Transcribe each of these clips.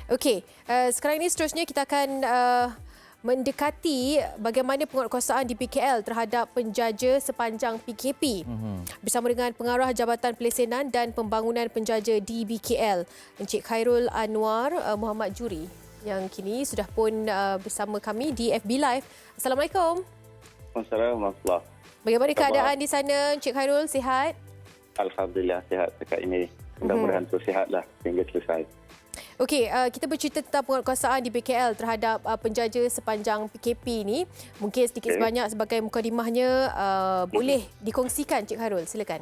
Okey, sekarang ini seterusnya kita akan mendekati bagaimana penguatkuasaan di PKL terhadap penjaja sepanjang PKP bersama dengan Pengarah Jabatan Pelesenan dan Pembangunan Penjaja di BKL, Encik Khairul Anwar Muhammad Juri, yang kini sudah pun bersama kami di FB Live. Assalamualaikum. Assalamualaikum. Bagaimana keadaan di sana, Encik Khairul? Sihat? Alhamdulillah sihat dekat ini. Mudah-mudahan terus sihatlah hingga selesai. Okey, kita bercerita tentang penguatkuasaan di BKL terhadap penjaja sepanjang PKP ini. Mungkin sedikit sebanyak sebagai mukadimahnya boleh dikongsikan, Cik Khairul. Silakan.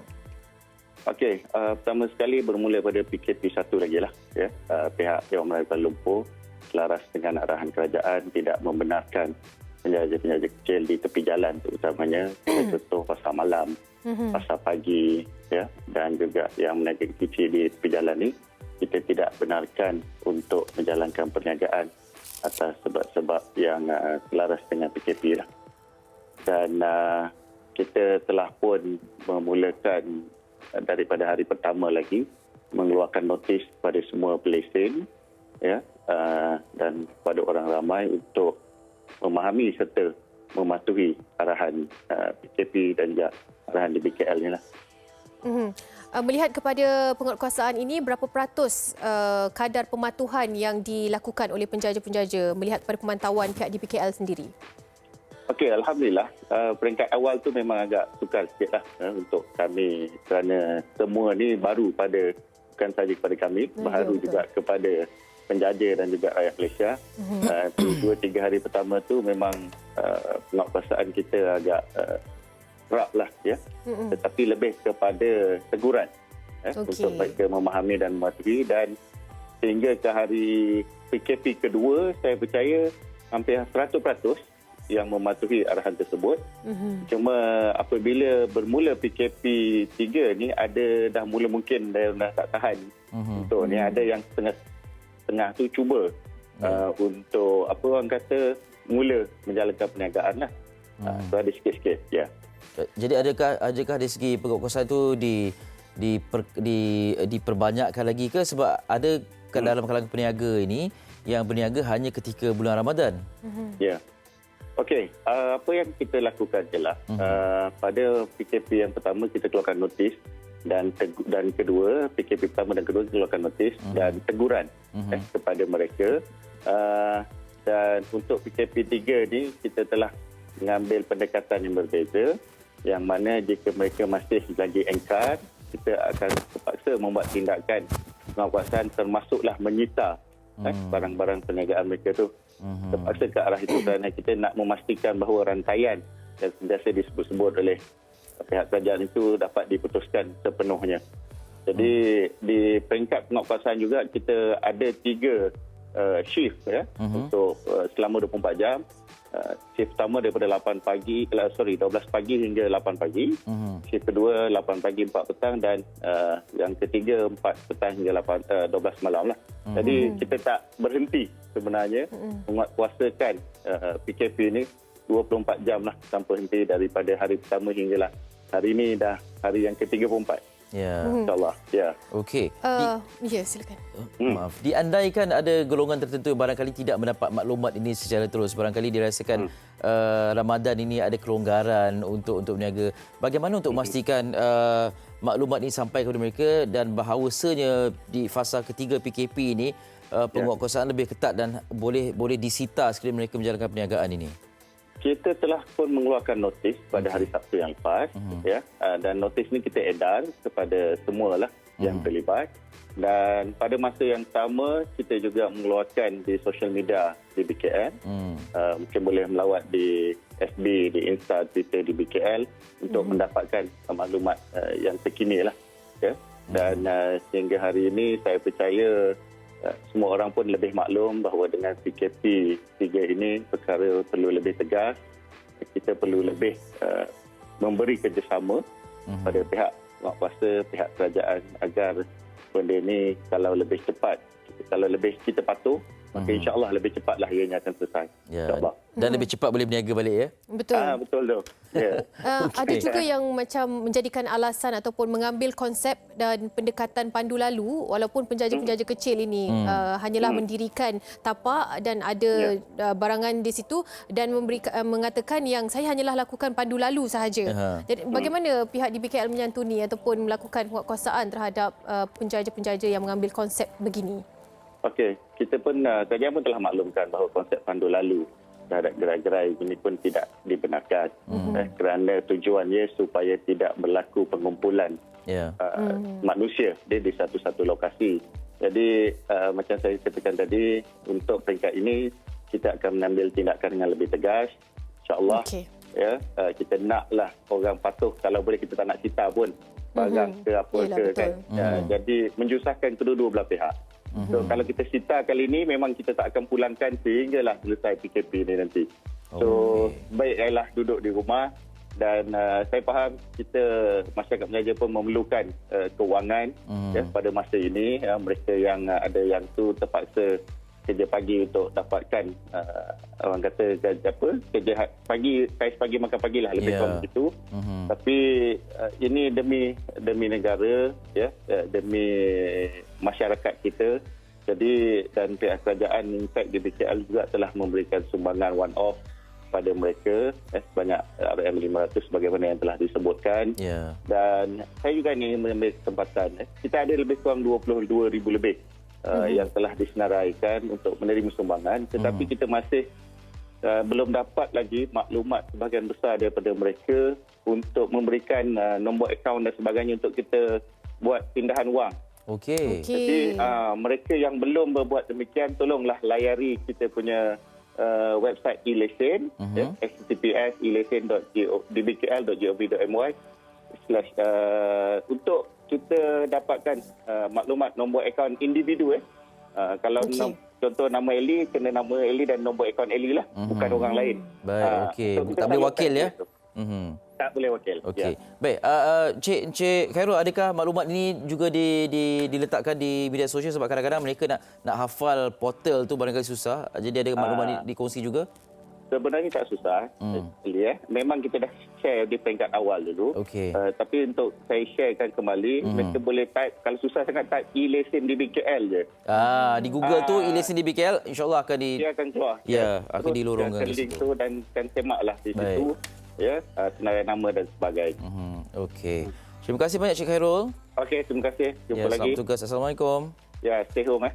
Okey, pertama sekali bermula pada PKP 1 lagi lah. Ya. Pihak Dewan Melayu Kuala Lumpur selaras dengan arahan kerajaan tidak membenarkan penjaja-penjaja kecil di tepi jalan, terutamanya contoh pasar malam, pasar pagi, ya, dan juga yang meniaga kecil di tepi jalan ni. Kita tidak benarkan untuk menjalankan perniagaan atas sebab-sebab yang selaras dengan PKP lah. Dan kita telah pun memulakan daripada hari pertama lagi mengeluarkan notis kepada semua pelesen, ya, dan kepada orang ramai untuk memahami serta mematuhi arahan PKP dan juga arahan di BKL ni lah. Melihat kepada penguatkuasaan ini, berapa peratus kadar pematuhan yang dilakukan oleh penjaja-penjaja melihat kepada pemantauan pihak di PKL sendiri? Okey, Alhamdulillah. Peringkat awal tu memang agak sukar sikit lah untuk kami kerana semua ni baru pada, bukan sahaja kepada kami, baru juga kepada penjaja dan juga rakyat Malaysia. 2-3 hari pertama tu memang penguatkuasaan kita agak kerap lah, ya. Tetapi lebih kepada teguran untuk mereka memahami dan mematuhi, dan sehingga ke hari PKP kedua saya percaya hampir 100% yang mematuhi arahan tersebut. Cuma apabila bermula PKP 3 ni ada dah mula mungkin dah tak tahan untuk ni, ada yang tengah tu cuba untuk apa orang kata mula menjalankan perniagaan lah. So ada sikit-sikit, ya. Jadi adakah dari segi penguatkuasaan itu diperbanyakkan lagi ke, sebab ada dalam kalangan peniaga ini yang berniaga hanya ketika bulan Ramadan? Ya. Okey, apa yang kita lakukan jelah pada PKP yang pertama kita keluarkan notis, dan kedua PKP pertama dan kedua kita keluarkan notis dan teguran kepada mereka, dan untuk PKP 3 ni kita telah mengambil pendekatan yang berbeza, yang mana jika mereka masih lagi engkar, kita akan terpaksa membuat tindakan penguatkuasaan, termasuklah menyita barang-barang perniagaan mereka tu. Terpaksa ke arah itu kerana kita nak memastikan bahawa rantaian yang sentiasa disebut-sebut oleh pihak kerajaan itu dapat diputuskan sepenuhnya. Jadi di peringkat penguatkuasaan juga kita ada 3 shift, ya, untuk selama 24 jam. Shift pertama daripada 12 pagi hingga 8 pagi. Shift kedua 8 pagi 4 petang, dan yang ketiga 4 petang hingga 12 malam lah. Jadi kita tak berhenti sebenarnya menguatkuasakan PKP ni 24 jam lah tanpa henti daripada hari pertama hinggalah hari ini dah hari yang ke-34. Ya. InsyaAllah. Ya. Okey. Ya, silakan. Maaf. Diandaikan ada golongan tertentu yang barangkali tidak mendapat maklumat ini secara terus. Barangkali dirasakan Ramadan ini ada kelonggaran untuk berniaga. Bagaimana untuk memastikan maklumat ini sampai kepada mereka, dan bahawasanya di fasa ketiga PKP ini penguatkuasaan lebih ketat dan boleh disita sekiranya mereka menjalankan perniagaan ini? Kita telah pun mengeluarkan notis pada hari Sabtu yang lepas, ya, dan notis ni kita edar kepada semualah yang terlibat, dan pada masa yang sama kita juga mengeluarkan di social media di BKL. Mungkin boleh melawat di FB, di Insta, Twitter di BKL untuk mendapatkan maklumat yang terkini lah, ya. Dan sehingga hari ini saya percaya semua orang pun lebih maklum bahawa dengan PKP 3 ini perkara perlu lebih tegas. Kita perlu lebih memberi kerjasama pada pihak penguatkuasa, pihak kerajaan, agar benda ini kalau lebih cepat, kalau lebih kita patuh, maka insya-Allah lebih cepatlah ianya akan selesai. Ya. InsyaAllah. Dan lebih cepat boleh berniaga balik ya. Betul. Betul tu. Ya. Ada juga yang macam menjadikan alasan ataupun mengambil konsep dan pendekatan pandu lalu walaupun penjaja-penjaja kecil ini hanyalah mendirikan tapak dan ada barangan di situ dan mengatakan yang saya hanyalah lakukan pandu lalu sahaja. Jadi bagaimana pihak DBKL menyantuni ataupun melakukan penguatkuasaan terhadap penjaja-penjaja yang mengambil konsep begini? Okey, kita pun kajian pun telah maklumkan bahawa konsep pandu lalu terhadap gerai-gerai ini pun tidak dibenarkan kerana tujuannya supaya tidak berlaku pengumpulan manusia di satu-satu lokasi. Jadi macam saya katakan tadi, untuk peringkat ini kita akan mengambil tindakan dengan lebih tegas, insya-Allah. Ya, kita naklah orang patuh, kalau boleh kita tak nak cita pun barang ke apa ke kan. Jadi menjusahkan kedua-dua belah pihak. So kalau kita sita kali ini memang kita tak akan pulangkan sehinggalah selesai PKP ni nanti. So baiklah duduk di rumah dan saya faham kita masyarakat penjaja pun memerlukan kewangan pada masa ini. Mereka yang ada yang tu terpaksa kerja pagi untuk dapatkan orang kata kerja pagi, kais pagi makan pagilah lebih kurang begitu. Tapi ini demi negara demi masyarakat kita. Jadi dan pihak kerajaan Impact DBKL juga telah memberikan sumbangan one off pada mereka sebanyak RM500 bagaimana yang telah disebutkan. Dan saya juga ingin mengambil kesempatan, kita ada lebih kurang 22,000 lebih yang telah disenaraikan untuk menerima sumbangan, tetapi kita masih belum dapat lagi maklumat sebahagian besar daripada mereka untuk memberikan nombor akaun dan sebagainya untuk kita buat pindahan wang. Jadi mereka yang belum berbuat demikian, tolonglah layari kita punya website e-lesen, https://elesen.dbkl.gov.my untuk kita dapatkan maklumat nombor akaun individu. Kalau contoh nama Eli, kena nama Eli dan nombor akaun Eli lah, bukan orang lain. Baik, tak boleh wakil ya? Tak boleh wakil. Baik, Encik Khairul, adakah maklumat ini juga diletakkan di media sosial, sebab kadang-kadang mereka nak hafal portal tu barangkali susah. Jadi ada maklumat ini dikongsi juga? Sebenarnya tak susah. Memang kita dah share di peringkat awal dulu. Tapi untuk saya sharekan kembali, mereka boleh type, kalau susah sangat type e-lesen DBKL je. Di Google tu e-lesen DBKL, insya-Allah akan dia akan keluar. Akan dilorongkan di situ dan semaklah di situ. Senarai nama dan sebagainya. Terima kasih banyak Cik Khairul. Terima kasih. Jumpa lagi. Selamat tugas. Assalamualaikum. Stay home.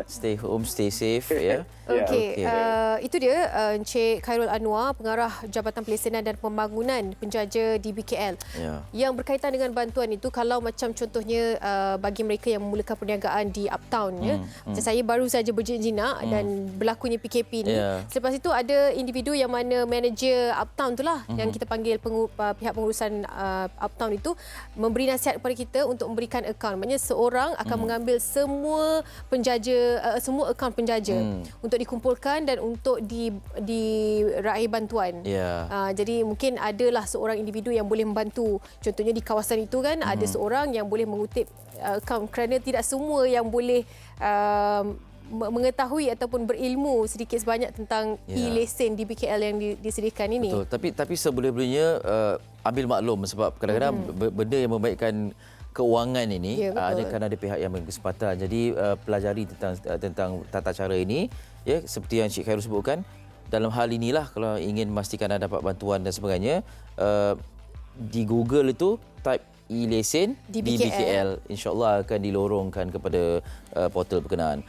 Stay home, stay safe. Itu dia Encik Khairul Anwar, Pengarah Jabatan Pelesenan dan Pembangunan Penjaja DBKL. Yang berkaitan dengan bantuan itu, kalau macam contohnya bagi mereka yang memulakan perniagaan di Uptown, macam saya baru saja berjinak dan berlakunya PKP ni. Selepas itu ada individu yang mana manager Uptown itulah yang kita panggil pihak pengurusan Uptown itu memberi nasihat kepada kita untuk memberikan akaun. Maknanya seorang akan mengambil semua semua akaun penjaja untuk dikumpulkan dan untuk diraih bantuan. Jadi mungkin adalah seorang individu yang boleh membantu. Contohnya di kawasan itu kan ada seorang yang boleh mengutip akaun, kerana tidak semua yang boleh mengetahui ataupun berilmu sedikit sebanyak tentang e-lesen DBKL yang disediakan ini. Tapi seboleh-bolehnya ambil maklum, sebab kadang-kadang benda yang membaikkan keuangan ini ada pihak yang berkesempatan. Jadi pelajari tentang tata cara ini, seperti yang Cik Khairul sebutkan. Dalam hal inilah kalau ingin memastikan anda dapat bantuan dan sebagainya, di Google itu type e-lesen DBKL, insya-Allah akan dilorongkan kepada portal berkenaan.